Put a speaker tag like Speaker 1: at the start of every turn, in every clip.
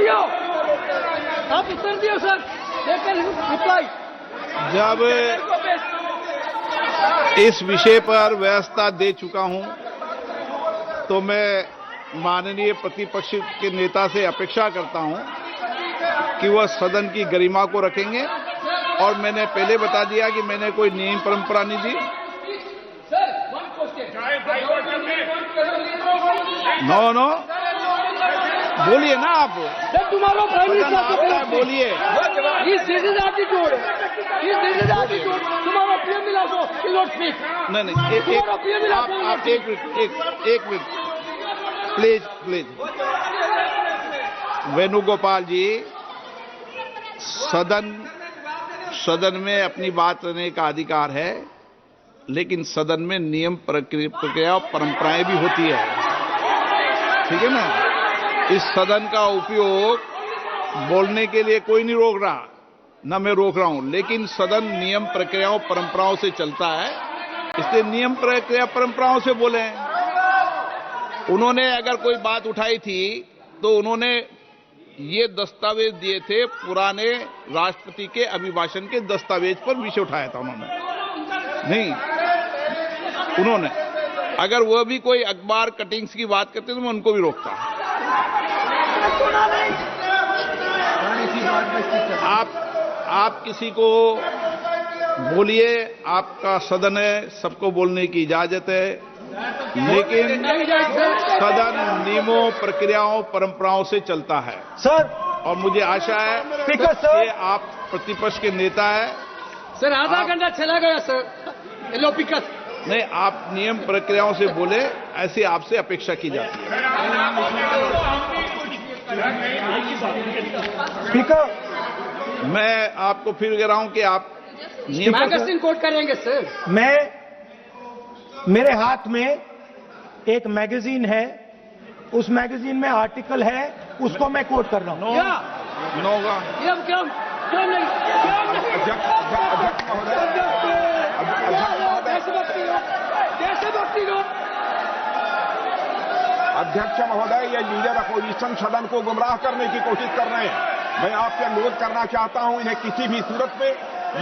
Speaker 1: दियो, आप उत्तर दियो सर। रिप्लाई
Speaker 2: जब इस विषय पर व्यवस्था दे चुका हूं तो मैं माननीय प्रतिपक्ष के नेता से अपेक्षा करता हूं कि वह सदन की गरिमा को रखेंगे और मैंने पहले बता दिया कि मैंने कोई नियम परंपरा नहीं दी। नो बोलिए ना आप।
Speaker 1: तुम्हारा प्राइम मिनिस्टर
Speaker 2: बोलिए।
Speaker 1: तुम्हारा पीएम मिला तो
Speaker 2: नहीं आप एक मिनट प्लीज। वेणुगोपाल जी, सदन में अपनी बात करने का अधिकार है, लेकिन सदन में नियम प्रक्रिया और परंपराएं भी होती है, ठीक है ना। इस सदन का उपयोग बोलने के लिए कोई नहीं रोक रहा, ना मैं रोक रहा हूं, लेकिन सदन नियम प्रक्रियाओं परंपराओं से चलता है, इसलिए नियम प्रक्रिया परंपराओं से बोले। उन्होंने अगर कोई बात उठाई थी तो उन्होंने ये दस्तावेज दिए थे, पुराने राष्ट्रपति के अभिभाषण के दस्तावेज पर विषय उठाया था उन्होंने अगर वह भी कोई अखबार कटिंग्स की बात करते तो मैं उनको भी रोकता। आप किसी को बोलिए, आपका सदन है, सबको बोलने की इजाजत है, लेकिन सदन नियमों प्रक्रियाओं परंपराओं से चलता है
Speaker 3: सर।
Speaker 2: और मुझे आशा है
Speaker 3: स्पीकर सर,
Speaker 2: कि आप प्रतिपक्ष के नेता है
Speaker 1: सर। आधा घंटा चला गया सर। लो पिकस
Speaker 2: नहीं, आप नियम प्रक्रियाओं से बोले, ऐसी आपसे अपेक्षा की जाती है।
Speaker 3: स्पीकर,
Speaker 2: मैं आपको फिर कह रहा हूं कि आप
Speaker 1: मैगजीन कोट करेंगे सर।
Speaker 3: मेरे हाथ में एक मैगजीन है, उस मैगजीन में आर्टिकल है, उसको मैं कोट कर रहा हूं।
Speaker 4: अध्यक्ष महोदय, ये लीडर अपोजिशन सदन को गुमराह करने की कोशिश कर रहे हैं। मैं आपसे अनुरोध करना चाहता हूं, इन्हें किसी भी सूरत में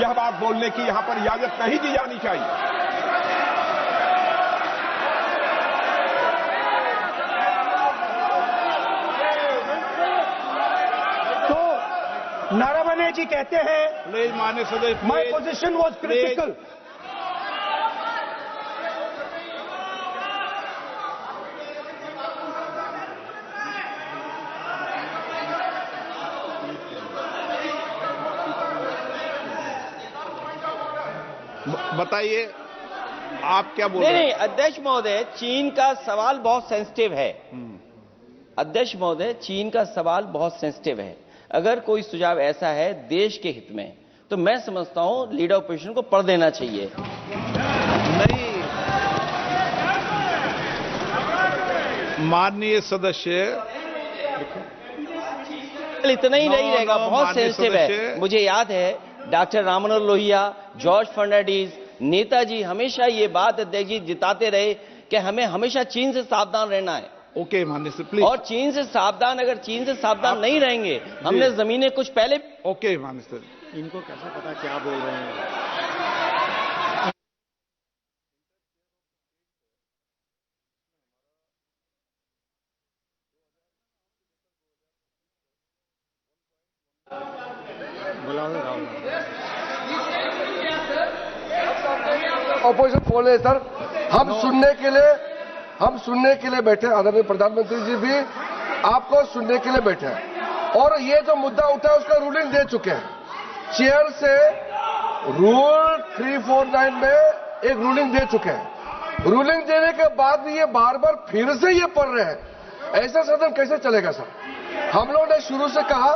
Speaker 4: यह बात बोलने की यहां पर इजाजत नहीं दी जानी चाहिए।
Speaker 3: तो नारावने जी कहते हैं,
Speaker 2: प्लीज माननीय सदस्य,
Speaker 3: माय पोजीशन वाज क्रिटिकल।
Speaker 2: बताइए आप क्या बोल रहे हैं?
Speaker 5: नहीं, अध्यक्ष महोदय, चीन का सवाल बहुत सेंसिटिव है। अध्यक्ष महोदय, चीन का सवाल बहुत सेंसिटिव है। अगर कोई सुझाव ऐसा है देश के हित में, तो मैं समझता हूं लीडर ऑपोजिशन को पढ़ देना चाहिए।
Speaker 2: नहीं, माननीय सदस्य,
Speaker 5: इतना ही नहीं रहेगा, बहुत सेंसिटिव है। मुझे याद है डॉक्टर राम मनोहर लोहिया, जॉर्ज फर्नांडीज, नेताजी हमेशा ये बात अध्यक्ष जी जिताते रहे कि हमें हमेशा चीन से सावधान रहना है।
Speaker 2: ओके माननीय सर, प्लीज।
Speaker 5: और चीन से सावधान, अगर चीन से सावधान नहीं रहेंगे, हमने जमीनें कुछ पहले।
Speaker 2: ओके माननीय सर।
Speaker 3: इनको कैसे पता क्या बोल रहे हैं?
Speaker 6: ऑपोजिशन बोल रहे सर, हम सुनने के लिए बैठे। आदरणीय प्रधानमंत्री जी भी आपको सुनने के लिए बैठे हैं और ये जो मुद्दा उठा है उसका रूलिंग दे चुके हैं। चेयर से रूल 349 में एक रूलिंग दे चुके हैं। रूलिंग देने के बाद भी ये बार बार फिर से ये पढ़ रहे हैं। ऐसा सदन कैसे चलेगा सर? हम लोगों ने शुरू से कहा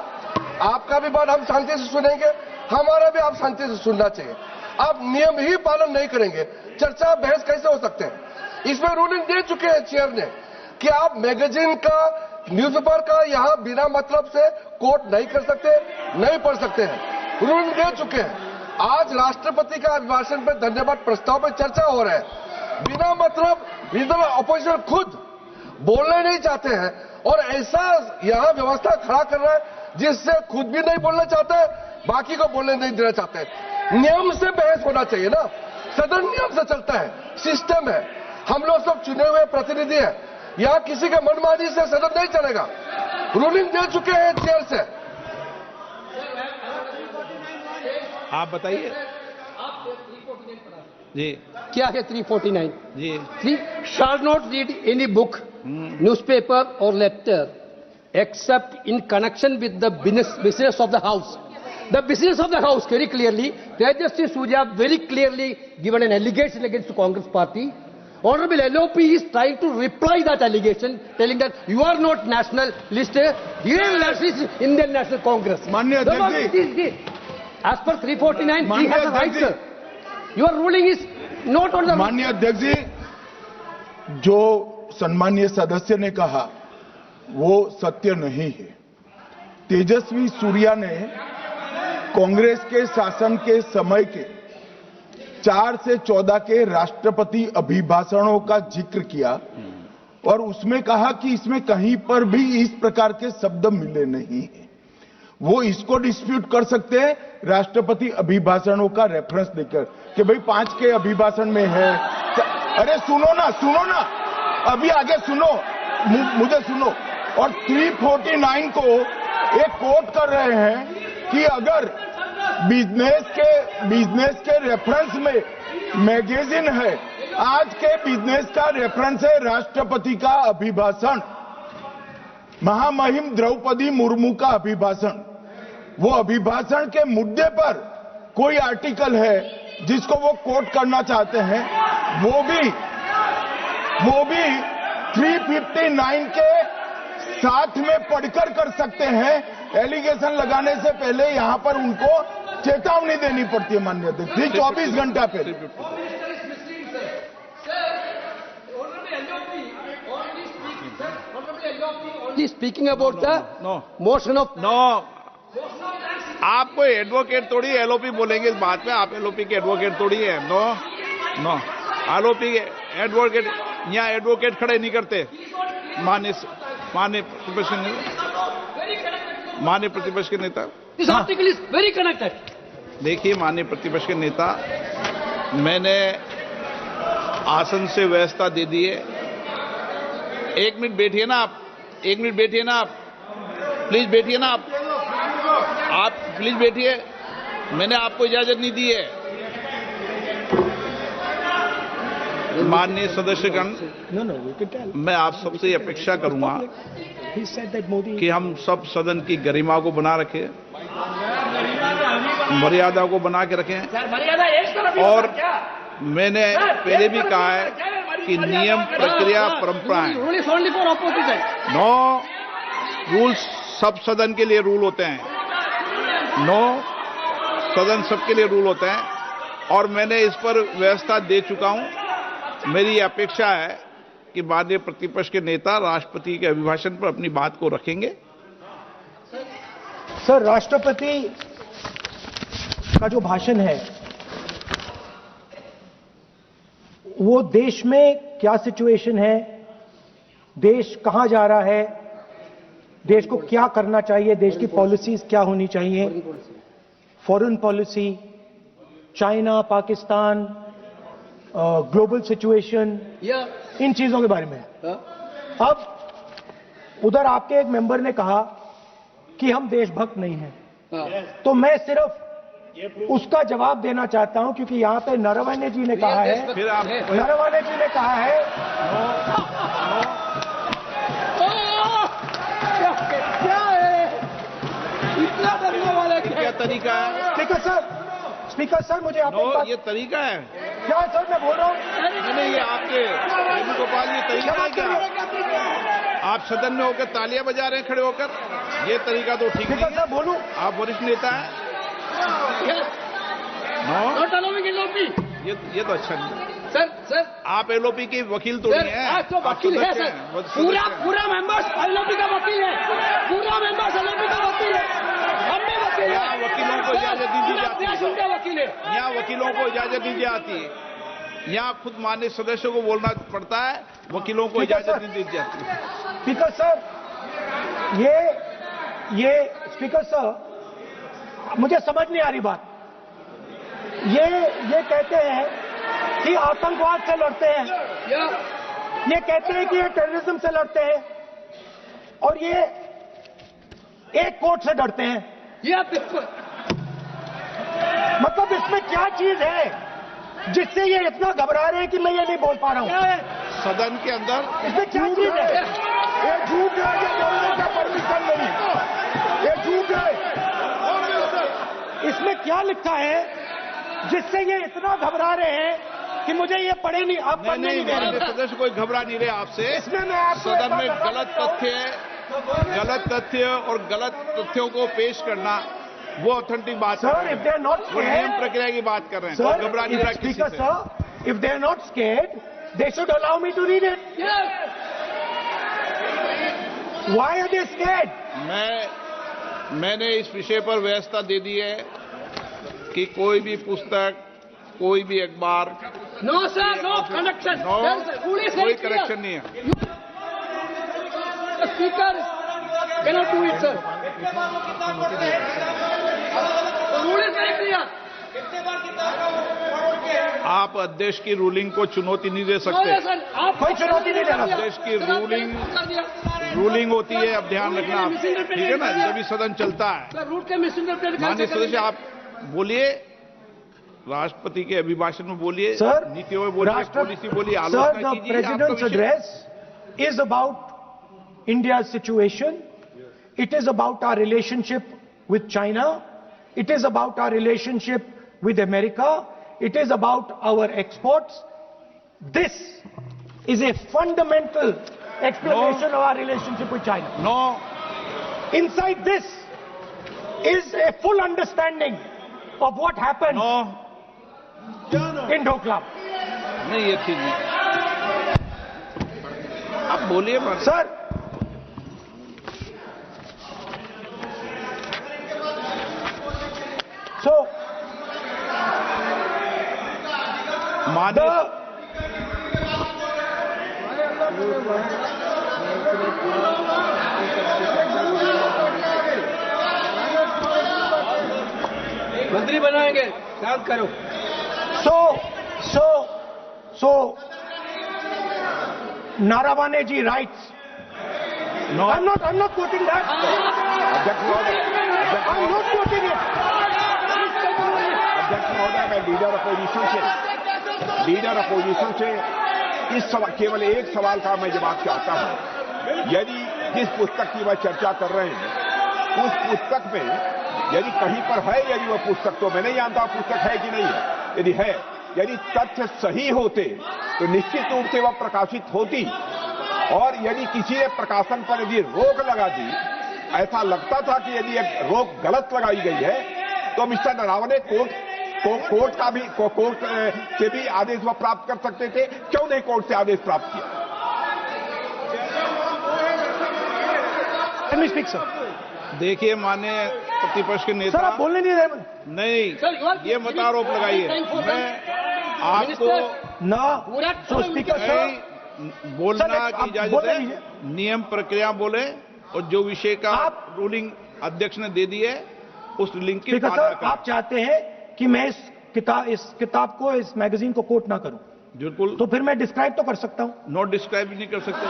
Speaker 6: आपका भी बात हम शांति से सुनेंगे, हमारा भी आप शांति से सुनना चाहिए। आप नियम ही पालन नहीं करेंगे, चर्चा बहस कैसे हो सकते हैं? इसमें रूलिंग दे चुके हैं चेयर ने कि आप मैगजीन का, न्यूज़पेपर का यहां बिना मतलब से कोट नहीं कर सकते, नहीं पढ़ सकते हैं। रूलिंग दे चुके हैं। आज राष्ट्रपति का अभिभाषण पर धन्यवाद प्रस्ताव पर चर्चा हो रहा है। बिना मतलब लीडर ऑपोजिशन खुद बोलने नहीं चाहते हैं और ऐसा यहाँ व्यवस्था खड़ा कर रहा है जिससे खुद भी नहीं बोलना चाहता है, बाकी को बोलने नहीं देना चाहते हैं। नियम से बहस होना चाहिए ना, सदन नियम से चलता है, सिस्टम है, हम लोग सब चुने हुए प्रतिनिधि हैं, यहाँ किसी के मनमानी से सदन नहीं चलेगा। रूलिंग दे चुके हैं चेयर से।
Speaker 2: आप बताइए जी।
Speaker 1: क्या है 349?
Speaker 2: जी
Speaker 1: shall not read any book, newspaper or letter except in connection with the business of the house. The business of the house, very clearly, Tejaswi Surya very clearly given an allegation against the Congress party. Honorable LOP is trying to reply that allegation, telling that you are not national list, here is Indian National Congress.
Speaker 7: माननीय अध्यक्ष जी,
Speaker 1: as per 349, he has a right, sir. Your ruling is not on the...
Speaker 7: माननीय अध्यक्ष जी, जो सम्मानीय सदस्य ने कहा वो सत्य नहीं है। तेजस्वी सूर्या ने कांग्रेस के शासन के समय के 4 से 14 के राष्ट्रपति अभिभाषणों का जिक्र किया और उसमें कहा कि इसमें कहीं पर भी इस प्रकार के शब्द मिले नहीं हैं। वो इसको डिस्प्यूट कर सकते हैं राष्ट्रपति अभिभाषणों का रेफरेंस देकर कि भाई 5 के अभिभाषण में है। अरे सुनो ना, अभी आगे सुनो, मुझे सुनो। और 349 को एक कोट कर रहे हैं कि अगर बिजनेस के रेफरेंस में मैगजीन है, आज के बिजनेस का रेफरेंस है राष्ट्रपति का अभिभाषण, महामहिम द्रौपदी मुर्मू का अभिभाषण। वो अभिभाषण के मुद्दे पर कोई आर्टिकल है जिसको वो कोट करना चाहते हैं, वो भी 359 के साथ में पढ़कर कर सकते हैं। एलिगेशन लगाने से पहले यहां पर उनको चेतावनी देनी पड़ती है माननीय अध्यक्ष, 24 घंटा पहले।
Speaker 1: Speaking about the motion of...
Speaker 2: आप कोई एडवोकेट थोड़ी एलओपी बोलेंगे इस बात में, आप एलओपी के एडवोकेट थोड़ी है। नो एलओपी के एडवोकेट, यहाँ एडवोकेट खड़े नहीं करते। माननीय प्रतिपक्ष के नेता,
Speaker 1: This article is very connected.
Speaker 2: देखिए माननीय प्रतिपक्ष के नेता, मैंने आसन से व्यवस्था दे दी है। 1 मिनट बैठिए ना आप, 1 मिनट बैठिए ना आप, प्लीज बैठिए ना आप प्लीज बैठिए। मैंने आपको इजाजत नहीं दी है। माननीय सदस्यगण, मैं आप सबसे अपेक्षा करूंगा कि हम सब सदन की गरिमा को बना रखें, मर्यादा को बना के रखें। और मैंने पहले भी कहा है कि नियम, प्रक्रिया, परंपराएं, नो रूल्स सब सदन के लिए रूल होते हैं, सदन सबके लिए रूल होते हैं। और मैंने इस पर व्यवस्था दे चुका हूं। मेरी अपेक्षा है कि माननीय प्रतिपक्ष के नेता राष्ट्रपति के अभिभाषण पर अपनी बात को रखेंगे।
Speaker 3: सर, राष्ट्रपति का जो भाषण है वो देश में क्या सिचुएशन है, देश कहां जा रहा है, देश को क्या करना चाहिए, देश की पॉलिसीज क्या होनी चाहिए, foreign policy, China, Pakistan, global situation, इन चीजों के बारे में। अब उधर आपके एक मेंबर ने कहा कि हम देशभक्त नहीं हैं, तो मैं सिर्फ उसका जवाब देना चाहता हूं क्योंकि यहां पे नरवणे जी ने कहा है, नरवणे जी ने कहा है क्या है इतना डरने वाला
Speaker 2: क्या तरीका है?
Speaker 3: स्पीकर सर मुझे आपको
Speaker 2: ये तरीका है
Speaker 3: क्या सर, मैं बोल रहा हूं।
Speaker 2: नहीं, ये आपके वेणुगोपाल, ये तरीका है क्या? आप सदन में होकर तालियां बजा रहे हैं खड़े होकर, ये तरीका तो ठीक नहीं है।
Speaker 3: बोलूं,
Speaker 2: आप वरिष्ठ नेता हैं। ये तो अच्छा नहीं।
Speaker 1: सर
Speaker 2: आप एलओपी के वकील तो नहीं है,
Speaker 1: तो वकील है सर, पूरा मेंबर्स एलओपी का वकील है, पूरा मेंबर्स एलओपी का वकील है, हम भी वकील हैं।
Speaker 2: यहाँ वकीलों को इजाजत दी जाती है,
Speaker 1: उनका वकील है।
Speaker 2: यहाँ वकीलों को इजाजत दी जाती है, यहाँ खुद माननीय सदस्यों को बोलना पड़ता है, वकीलों को इजाजत नहीं दी जाती है।
Speaker 3: स्पीकर सर, ये स्पीकर सर, मुझे समझ नहीं आ रही बात। ये कहते हैं कि आतंकवाद से लड़ते हैं, ये कहते हैं कि ये टेररिज्म से लड़ते हैं, और ये एक कोर्ट से डरते हैं। मतलब इसमें क्या चीज है जिससे ये इतना घबरा रहे हैं कि मैं ये नहीं बोल पा रहा हूं?
Speaker 2: सदन के अंदर
Speaker 3: इसमें क्या चीज है?
Speaker 7: ये झूठ है, ये बोलने का परमिशन नहीं, ये झूठ है।
Speaker 3: इसमें क्या लिखा है जिससे ये इतना घबरा रहे हैं कि मुझे ये पढ़े नहीं, आप पढ़ने नहीं दे
Speaker 2: माननीय
Speaker 3: रहे।
Speaker 2: सदस्य कोई घबरा नहीं रहे आपसे।
Speaker 3: इसमें मैं आपको
Speaker 2: सदन में
Speaker 3: एक बात
Speaker 2: गलत
Speaker 3: बताता
Speaker 2: तथ्य और गलत तथ्यों को पेश करना वो ऑथेंटिक बात कर
Speaker 3: Sir,
Speaker 2: रहे
Speaker 3: if they are not
Speaker 2: वो नियम
Speaker 3: scared,
Speaker 2: प्रक्रिया की बात कर रहे हैं।
Speaker 3: sir,
Speaker 2: कोई घबरा नहीं रहा
Speaker 3: if
Speaker 2: किसी
Speaker 3: speaker
Speaker 2: से।
Speaker 3: sir, if they are not scared, they should allow me to read it. Why are they scared?
Speaker 2: मैंने इस विषय पर व्यवस्था दे दी है कि कोई भी पुस्तक, कोई भी अखबार,
Speaker 1: No, sir, no connection.
Speaker 2: No
Speaker 1: Rule is
Speaker 2: कोई
Speaker 1: very clear.
Speaker 2: करेक्शन नहीं है।
Speaker 1: The speaker cannot do it, sir. The rule is very clear.
Speaker 2: आप अध्यक्ष की रूलिंग को चुनौती नहीं दे
Speaker 1: No,
Speaker 2: सकते।
Speaker 1: listen, आप
Speaker 3: कोई चुनौती नहीं देगा।
Speaker 2: देश की रूलिंग होती है, अब ध्यान रखना आप, ठीक है ना, जब भी सदन चलता है।
Speaker 1: सर रूट के मिसइंटरप्रेट
Speaker 2: माननीय सदस्य आप बोलिए, राष्ट्रपति के अभिभाषण में बोलिए,
Speaker 3: Sir,
Speaker 2: नीतियों में बोलिए, पॉलिसी बोलिए,
Speaker 3: Sir,
Speaker 2: आलोचना
Speaker 3: the
Speaker 2: कीजिए।
Speaker 3: President's
Speaker 2: आपका विषय-
Speaker 3: address is about India's situation. It is about our relationship with China. It is about our relationship with America. It is about our exports. This is a fundamental explanation of our relationship with China.
Speaker 2: No,
Speaker 3: Inside this is a full understanding of what happened
Speaker 2: no,
Speaker 3: in Doklam.
Speaker 2: नहीं ये ठीक नहीं। आप बोलिए बस।
Speaker 3: Sir, so
Speaker 2: माननीय
Speaker 3: the
Speaker 1: मंत्री बनाएंगे, शांत करो।
Speaker 3: So, Naravane ji writes.
Speaker 2: No,
Speaker 3: I'm not quoting that.
Speaker 4: अध्यक्ष महोदय,
Speaker 3: I'm not quoting it.
Speaker 4: अध्यक्ष महोदय, मैं लीडर अपोजिशन से इस सवाल, केवल एक सवाल का मैं जवाब चाहता हूं। यदि जिस पुस्तक की वह चर्चा कर रहे हैं, उस पुस्तक में यदि कहीं पर है, यदि वह पुस्तक, तो मैं नहीं जानता पुस्तक है कि नहीं है, यदि है, यदि तथ्य सही होते तो निश्चित रूप से वह प्रकाशित होती, और यदि किसी ने प्रकाशन पर यदि रोक लगा दी, ऐसा लगता था कि यदि एक रोक गलत लगाई गई है, तो मिस्टर नरावने कोर्ट से भी आदेश वह प्राप्त कर सकते थे। क्यों नहीं कोर्ट से आदेश प्राप्त किया?
Speaker 3: Let me speak, sir.
Speaker 2: देखिए माननीय प्रतिपक्ष के
Speaker 3: Sir,
Speaker 2: नेता,
Speaker 3: आप बोलने नहीं रहे।
Speaker 2: नहीं ये मत आरोप लगाइए। मैं आपको
Speaker 3: No. So, Speaker, sir.
Speaker 2: नहीं बोलना
Speaker 3: सर,
Speaker 2: की
Speaker 3: आप
Speaker 2: इजाजत
Speaker 3: बोले
Speaker 2: है,
Speaker 3: लीजिए।
Speaker 2: नियम प्रक्रिया बोले, और जो विषय का
Speaker 3: आप-
Speaker 2: रूलिंग अध्यक्ष ने दे दी है उस लिंक की
Speaker 3: स्पीकर
Speaker 2: पालना
Speaker 3: सर,
Speaker 2: करें।
Speaker 3: आप चाहते हैं कि मैं इस किताब को, इस मैगजीन को कोट ना करूं,
Speaker 2: बिल्कुल,
Speaker 3: तो फिर मैं डिस्क्राइब तो कर सकता हूं।
Speaker 2: नोट डिस्क्राइब नहीं कर सकते।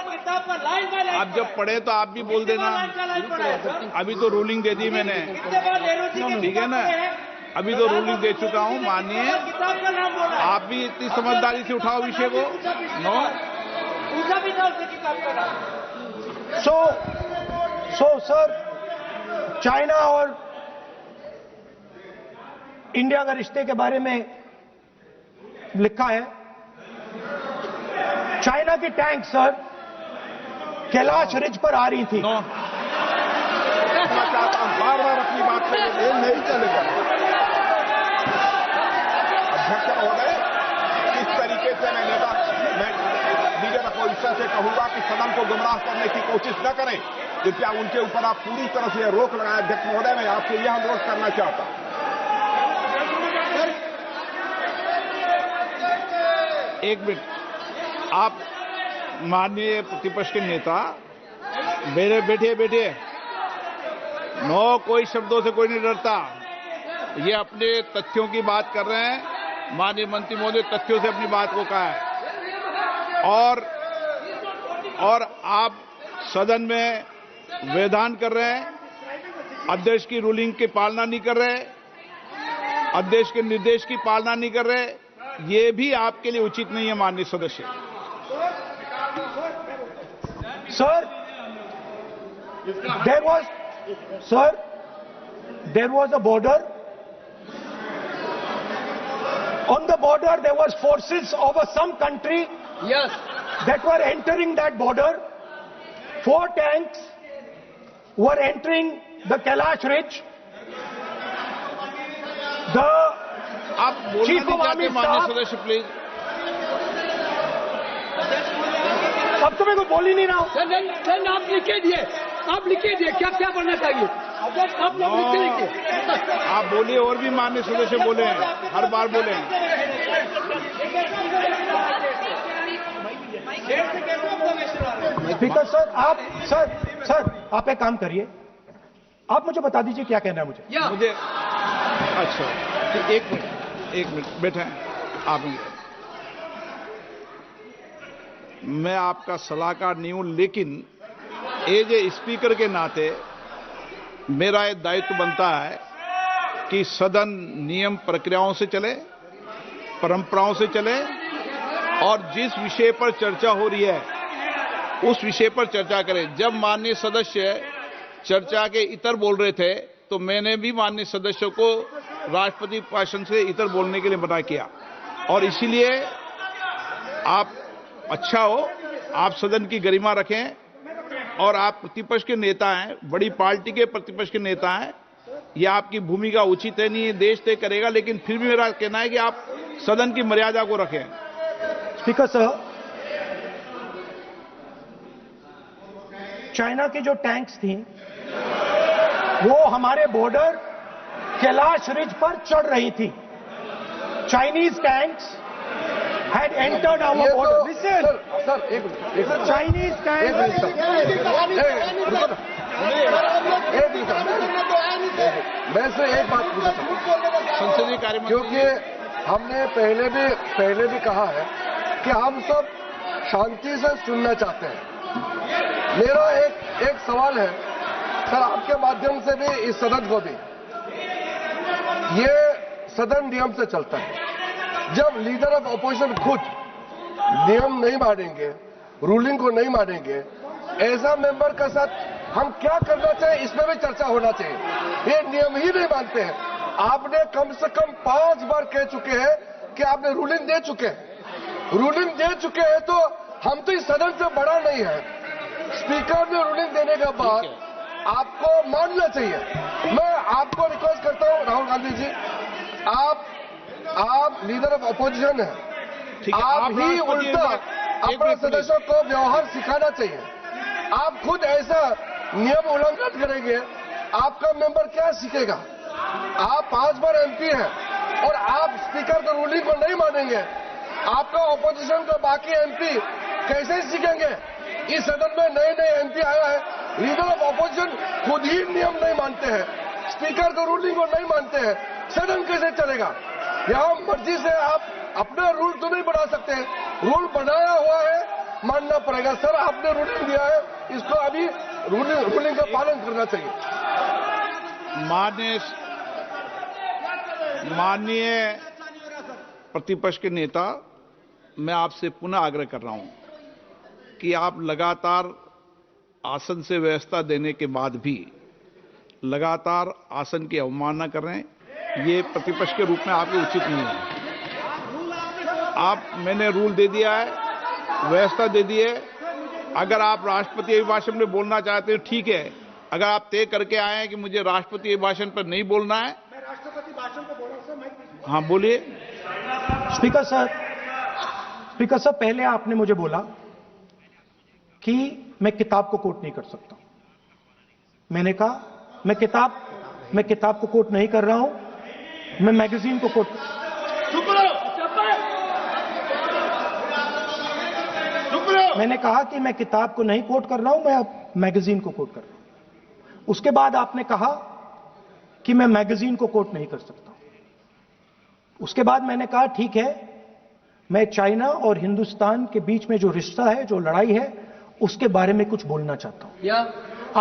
Speaker 2: आप जब पढ़े तो आप भी बोल देना। अभी तो रूलिंग दे दी मैंने, ठीक है ना, अभी तो रूलिंग दे चुका हूं। मानिए आप भी इतनी समझदारी से उठाओ विषय को। नो,
Speaker 3: सो सर, चाइना और इंडिया का रिश्ते के बारे में लिखा है, चाइना की टैंक सर कैलाश रिज पर आ रही थी।
Speaker 2: नो,
Speaker 4: मैं चाहता हूं बार-बार अपनी बात पे ये नहीं चलेगा। अध्यक्ष महोदय, इस तरीके से मैं लीडर अपोजिशन से कहूंगा कि सदन को गुमराह करने की कोशिश न करें। कृपया उनके ऊपर आप पूरी तरह से रोक लगाएं। अध्यक्ष महोदय, मैं आपसे यह अनुरोध करना चाहता हूं।
Speaker 2: एक मिनट, आप माननीय प्रतिपक्ष के नेता बैठिए। नो, कोई शब्दों से कोई नहीं डरता। ये अपने तथ्यों की बात कर रहे हैं। माननीय मंत्री महोदय तथ्यों से अपनी बात को कहा है और आप सदन में व्यवधान कर रहे हैं, अध्यक्ष की रूलिंग की पालना नहीं कर रहे, अध्यक्ष के निर्देश की पालना नहीं कर रहे। ये भी आपके लिए उचित नहीं है माननीय सदस्य।
Speaker 3: Sir, there was a border. On the border, there was forces of some country
Speaker 1: Yes.
Speaker 3: that were entering that border. 4 tanks were entering the Kailash Ridge. The
Speaker 2: आप बोलना
Speaker 3: Chief
Speaker 2: नहीं
Speaker 3: of
Speaker 2: चाहते
Speaker 3: Army
Speaker 2: माननीय
Speaker 3: Staff-
Speaker 2: सदस्य, please.
Speaker 3: अब तो मैं कोई बोल ही नहीं रहा हूं।
Speaker 1: Then आप लिखे दिए क्या क्या बनना चाहिए। आप लोग लिखे।
Speaker 2: आप बोलिए, और भी माननीय सदस्य बोले हैं, हर बार बोले हैं।
Speaker 3: स्पीकर सर आप एक काम करिए, आप मुझे बता दीजिए क्या कहना है मुझे।
Speaker 2: मुझे अच्छा, तो एक मिनट बैठे आप। मैं आपका सलाहकार नहीं हूं, लेकिन एज ए स्पीकर के नाते मेरा ये दायित्व बनता है कि सदन नियम प्रक्रियाओं से चले, परंपराओं से चले और जिस विषय पर चर्चा हो रही है उस विषय पर चर्चा करें। जब माननीय सदस्य चर्चा के इतर बोल रहे थे तो मैंने भी माननीय सदस्यों को राष्ट्रपति भाषण से इतर बोलने के लिए मना किया, और इसीलिए आप अच्छा हो, आप सदन की गरिमा रखें और आप प्रतिपक्ष के नेता हैं, बड़ी पार्टी के प्रतिपक्ष के नेता हैं। यह आपकी भूमिका उचित है, नहीं देश तय करेगा, लेकिन फिर भी मेरा कहना है कि आप सदन की मर्यादा को रखें।
Speaker 3: स्पीकर सर, चाइना की जो टैंक्स थी वो हमारे बॉर्डर कैलाश रिज पर चढ़ रही थी। Chinese tanks had entered our border. Listen,
Speaker 6: sir एक मिनट,
Speaker 3: Chinese tanks.
Speaker 6: मैं से एक बात पूछना चाहता हूं,
Speaker 2: संसदीय कार्य मंत्री,
Speaker 6: क्योंकि हमने पहले भी कहा है कि हम सब शांति से सुनना चाहते हैं। मेरा एक सवाल है सर, आपके माध्यम से भी इस सदन को भी, ये सदन नियम से चलता है। जब लीडर ऑफ अपोजिशन खुद नियम नहीं मानेंगे, रूलिंग को नहीं मानेंगे, ऐसा मेंबर के साथ हम क्या करना चाहिए, इसमें भी चर्चा होना चाहिए। ये नियम ही नहीं मानते हैं। आपने कम से कम 5 बार कह चुके हैं कि आपने रूलिंग दे चुके हैं, तो हम तो इस सदन से बड़ा नहीं है। स्पीकर ने रूलिंग देने के बाद आपको मानना चाहिए। मैं आपको रिक्वेस्ट करता हूं, राहुल गांधी जी, आप लीडर ऑफ अपोजिशन है, आप ही उल्टा अपने सदस्यों को व्यवहार सिखाना चाहिए। आप खुद ऐसा नियम उल्लंघन करेंगे, आपका मेंबर क्या सीखेगा। आप 5 बार एमपी हैं और आप स्पीकर के रूलिंग को नहीं मानेंगे, आपका ऑपोजिशन का बाकी एमपी कैसे सीखेंगे। इस सदन में नए एमपी आया है, लीडर ऑफ अपोजिशन खुद ही नियम नहीं मानते हैं, स्पीकर के रूलिंग को नहीं मानते हैं, सदन कैसे चलेगा। यहां मर्जी से आप अपना रूल तो नहीं बना सकते, रूल बनाया हुआ है, मानना पड़ेगा। सर, आपने रूलिंग दिया है, इसको अभी रूलिंग का पालन करना चाहिए।
Speaker 2: माननीय प्रतिपक्ष के नेता, मैं आपसे पुनः आग्रह कर रहा हूं कि आप लगातार आसन से व्यवस्था देने के बाद भी लगातार आसन की अवमानना कर रहे हैं। ये प्रतिपक्ष के रूप में आपके उचित नहीं है। मैंने रूल दे दिया है, व्यवस्था दे दी है। अगर आप राष्ट्रपति अभिभाषण में बोलना चाहते हैं ठीक है, अगर आप तय करके आए हैं कि मुझे राष्ट्रपति अभिभाषण पर नहीं बोलना है, मैं राष्ट्रपति भाषण पर बोल रहा हूं। हाँ बोलिए।
Speaker 3: स्पीकर सर, पहले आपने मुझे बोला कि मैं किताब को कोट नहीं कर सकता। मैंने कहा मैं किताब को कोट नहीं कर रहा हूं, मैं मैगजीन को कोट मैंने कहा कि मैं किताब को नहीं कोट कर रहा हूं, मैं अब मैगजीन को कोट कर रहा हूं। उसके बाद आपने कहा कि मैं मैगजीन को कोट नहीं कर सकता। उसके बाद मैंने कहा ठीक है, मैं चाइना और हिंदुस्तान के बीच में जो रिश्ता है, जो लड़ाई है, उसके बारे में कुछ बोलना चाहता हूं।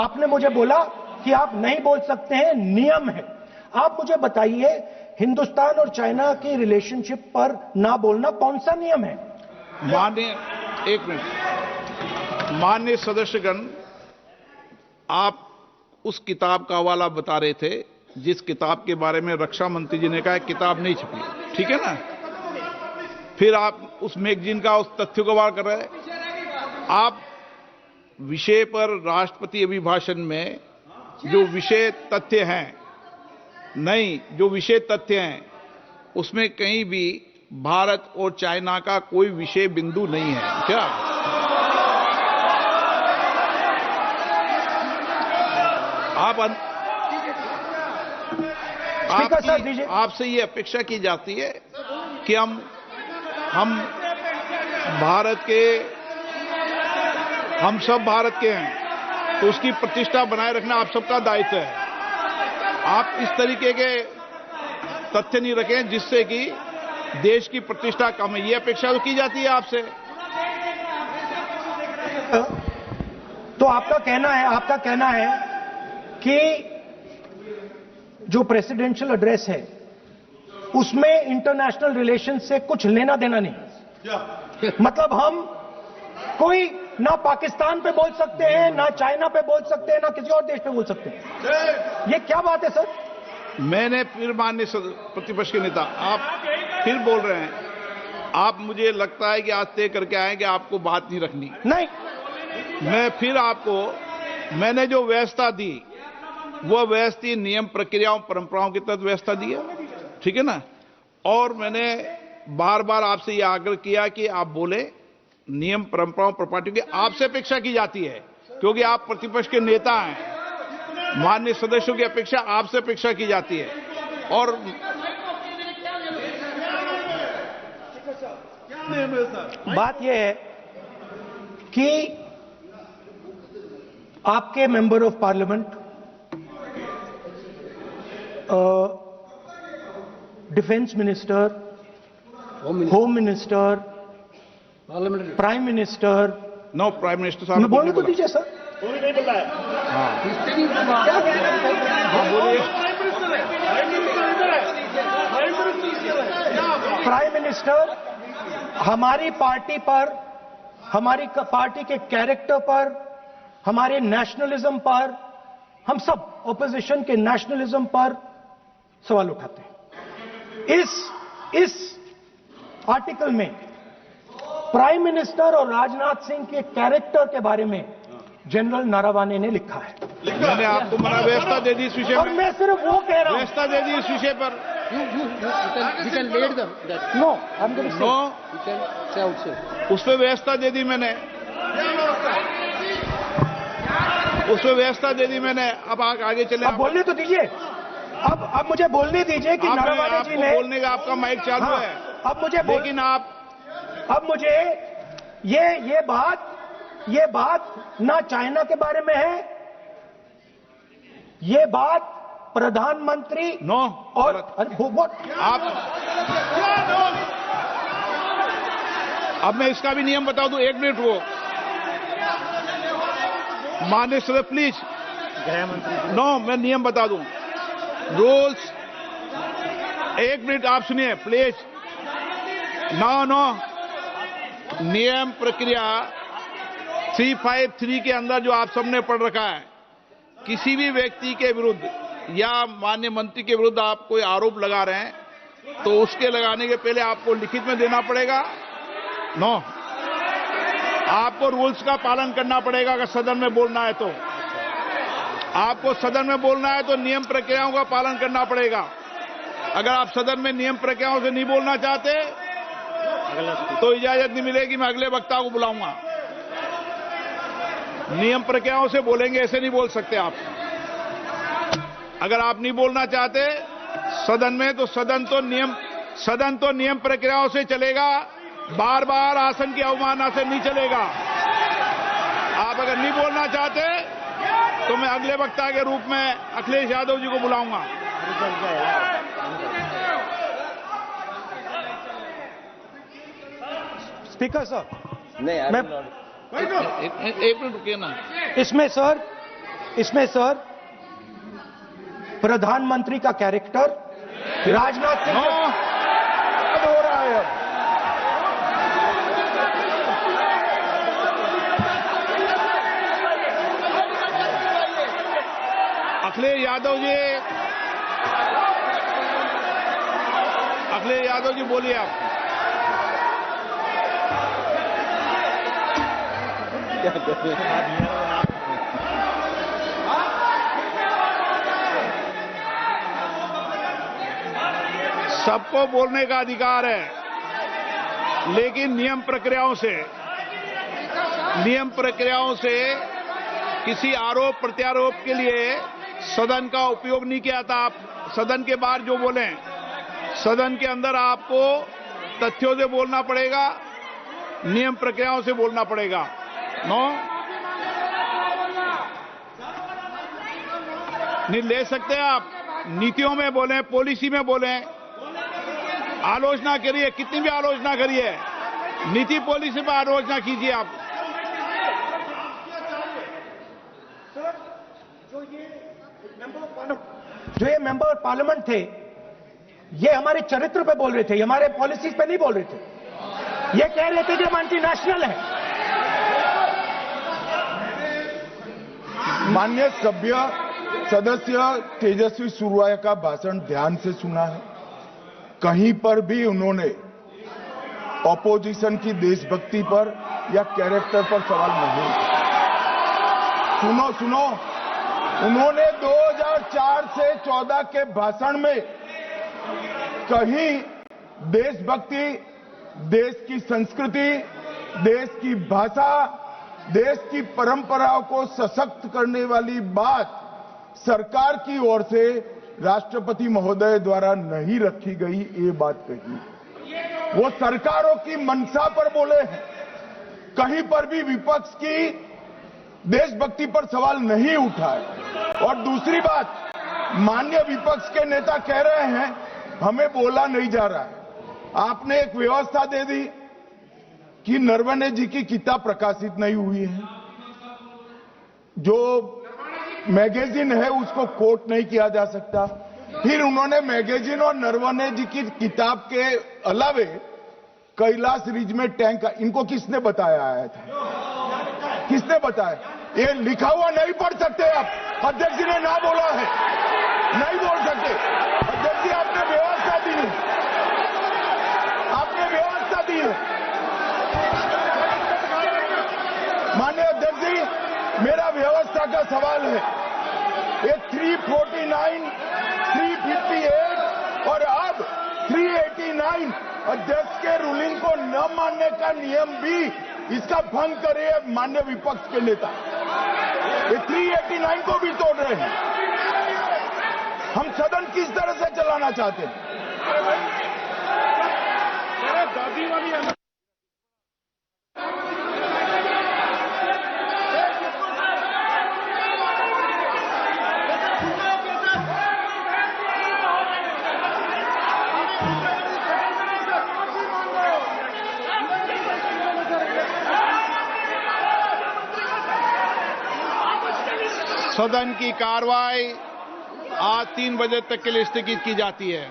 Speaker 3: आपने मुझे बोला कि आप नहीं बोल सकते हैं, नियम है। आप मुझे बताइए, हिंदुस्तान और चाइना की रिलेशनशिप पर ना बोलना कौन सा नियम है?
Speaker 2: एक मिनट, माननीय सदस्यगण, आप उस किताब का हवाला बता रहे थे जिस किताब के बारे में रक्षा मंत्री जी ने कहा किताब नहीं छपी, ठीक है ना? फिर आप उस मैगजीन का उस तथ्य को वार कर रहे हैं। आप विषय पर राष्ट्रपति अभिभाषण में जो विषय तथ्य हैं, नहीं, जो विषय तथ्य हैं उसमें कहीं भी भारत और चाइना का कोई विषय बिंदु नहीं है क्या? आपसे ये अपेक्षा की जाती है कि हम भारत के, हम सब भारत के हैं, तो उसकी प्रतिष्ठा बनाए रखना आप सबका दायित्व है। आप इस तरीके के तथ्य नहीं रखें जिससे कि देश की प्रतिष्ठा कम है, ये अपेक्षा तो की जाती है आपसे।
Speaker 3: तो आपका कहना है कि जो प्रेसिडेंशियल एड्रेस है उसमें इंटरनेशनल रिलेशन से कुछ लेना देना नहीं। मतलब हम कोई ना पाकिस्तान पे बोल सकते हैं, ना चाइना पे बोल सकते हैं, ना किसी और देश पे बोल सकते हैं। ये क्या बात है सर?
Speaker 2: मैंने फिर, माननीय प्रतिपक्ष के नेता, आप फिर बोल रहे हैं। आप, मुझे लगता है कि आज तय करके आए कि आपको बात नहीं रखनी।
Speaker 3: नहीं,
Speaker 2: मैं फिर आपको, मैंने जो व्यवस्था दी वो व्यवस्था नियम, प्रक्रियाओं, परंपराओं के तहत व्यवस्था दी है, ठीक है ना? और मैंने बार बार आपसे यह आग्रह किया कि आप बोले, नियम, परंपराओं, प्रॉपर्टी की आपसे अपेक्षा की जाती है क्योंकि आप प्रतिपक्ष के नेता हैं। माननीय सदस्यों की अपेक्षा आपसे अपेक्षा की जाती है। और
Speaker 3: बात यह है कि आपके member of parliament, defence minister, home minister, prime minister,
Speaker 2: no, prime minister साहब
Speaker 3: मैं बोलने तो दीजिए सर। प्राइम मिनिस्टर हमारी पार्टी पर, हमारी पार्टी के कैरेक्टर पर, हमारे नेशनलिज्म पर, हम सब ऑपोजिशन के नेशनलिज्म पर सवाल उठाते हैं। इस आर्टिकल में प्राइम मिनिस्टर और राजनाथ सिंह के कैरेक्टर के बारे में जनरल नारावाने ने लिखा है।
Speaker 2: मैंने आपको मना व्यवस्था दे दी इस विषय
Speaker 3: और
Speaker 2: पर,
Speaker 3: मैं सिर्फ वो कह रहा हूं,
Speaker 2: व्यवस्था दे दी इस विषय पर।
Speaker 1: You can lead them. That.
Speaker 3: No, I'm going to say.
Speaker 2: No,
Speaker 1: You can say outside.
Speaker 2: उस पर व्यवस्था दे दी मैंने, उस पर व्यवस्था दे दी मैंने। अब आगे चले।
Speaker 3: अब बोलने तो दीजिए। अब मुझे बोलने दीजिए कि नारावाने जी ने,
Speaker 2: बोलने का आपका माइक चालू
Speaker 3: हाँ,
Speaker 2: है।
Speaker 3: अब मुझे
Speaker 2: लेकिन
Speaker 3: अब मुझे ये बात ना चाइना के बारे में है, ये बात प्रधानमंत्री
Speaker 2: नो,
Speaker 3: और
Speaker 2: आप, अब मैं इसका भी नियम बता दूं, 1 मिनट वो, माननीय सदस्य प्लीज, नो, मैं नियम बता दूं, रूल्स, 1 मिनट आप सुनिए प्लीज। नो, नियम प्रक्रिया 353 के अंदर जो आप सबने पढ़ रखा है, किसी भी व्यक्ति के विरुद्ध या माननीय मंत्री के विरुद्ध आप कोई आरोप लगा रहे हैं तो उसके लगाने के पहले आपको लिखित में देना पड़ेगा। नो, आपको रूल्स का पालन करना पड़ेगा। अगर सदन में बोलना है तो आपको सदन में बोलना है तो नियम प्रक्रियाओं का पालन करना पड़ेगा। अगर आप सदन में नियम प्रक्रियाओं से नहीं बोलना चाहते तो इजाजत नहीं मिलेगी, मैं अगले वक्ता को बुलाऊंगा। नियम प्रक्रियाओं से बोलेंगे, ऐसे नहीं बोल सकते आप। अगर आप नहीं बोलना चाहते सदन में, तो सदन तो नियम प्रक्रियाओं से चलेगा, बार बार आसन की अवमानना से नहीं चलेगा। आप अगर नहीं बोलना चाहते तो मैं अगले वक्ता के रूप में अखिलेश यादव जी को बुलाऊंगा।
Speaker 3: स्पीकर सर,
Speaker 5: नहीं,
Speaker 3: मैं
Speaker 2: एक मिनट रुकिए ना।
Speaker 3: इसमें सर प्रधानमंत्री का कैरेक्टर राजनाथ सिंह
Speaker 2: नो,
Speaker 3: हो रहा है।
Speaker 2: अखिलेश यादव जी बोलिए आप। सबको बोलने का अधिकार है, लेकिन नियम प्रक्रियाओं से किसी आरोप प्रत्यारोप के लिए सदन का उपयोग नहीं किया था। आप सदन के बाहर जो बोलें, सदन के अंदर आपको तथ्यों से बोलना पड़ेगा, नियम प्रक्रियाओं से बोलना पड़ेगा। नो, नहीं ले सकते आप। नीतियों में बोलें, पॉलिसी में बोलें, आलोचना करिए, कितनी भी आलोचना करिए, नीति पॉलिसी पर आलोचना कीजिए आप।
Speaker 3: जो ये मेंबर पार्लियामेंट थे, ये हमारे चरित्र पे बोल रहे थे, ये हमारे पॉलिसीज पे नहीं बोल रहे थे। ये कह रहे थे कि हम एंटी नेशनल है।
Speaker 7: माननीय सदस्य तेजस्वी सूर्या का भाषण ध्यान से सुना है। कहीं पर भी उन्होंने ऑपोजिशन की देशभक्ति पर या कैरेक्टर पर सवाल नहीं। सुनो, उन्होंने 2004 से 14 के भाषण में कहीं देशभक्ति, देश की संस्कृति, देश की भाषा, देश की परंपराओं को सशक्त करने वाली बात सरकार की ओर से राष्ट्रपति महोदय द्वारा नहीं रखी गई, ये बात कही। वो सरकारों की मंशा पर बोले हैं। कहीं पर भी विपक्ष की देशभक्ति पर सवाल नहीं उठाए। और दूसरी बात, माननीय विपक्ष के नेता कह रहे हैं हमें बोला नहीं जा रहा है। आपने एक व्यवस्था दे दी कि नरवणे जी की किताब प्रकाशित नहीं हुई है, जो मैगजीन है उसको कोट नहीं किया जा सकता। फिर उन्होंने मैगजीन और नरवणे जी की किताब के अलावे कैलाश रिज में टैंक, इनको किसने बताया आया था? किसने बताया? ये लिखा हुआ नहीं पढ़ सकते आप। अध्यक्ष जी ने ना बोला है, नहीं बोल सकते। अध्यक्ष जी आपने व्यवस्था दी है, आपने व्यवस्था दी है। माननीय अध्यक्ष जी, मेरा व्यवस्था का सवाल है। ये 349, 358 और अब 389 अध्यक्ष के रूलिंग को न मानने का नियम भी इसका भंग करे माननीय विपक्ष के नेता। ये 389 को भी तोड़ रहे हैं। हम सदन किस तरह से चलाना चाहते हैं?
Speaker 2: सदन की कार्रवाई आज 3 बजे तक के लिए स्थगित की जाती है।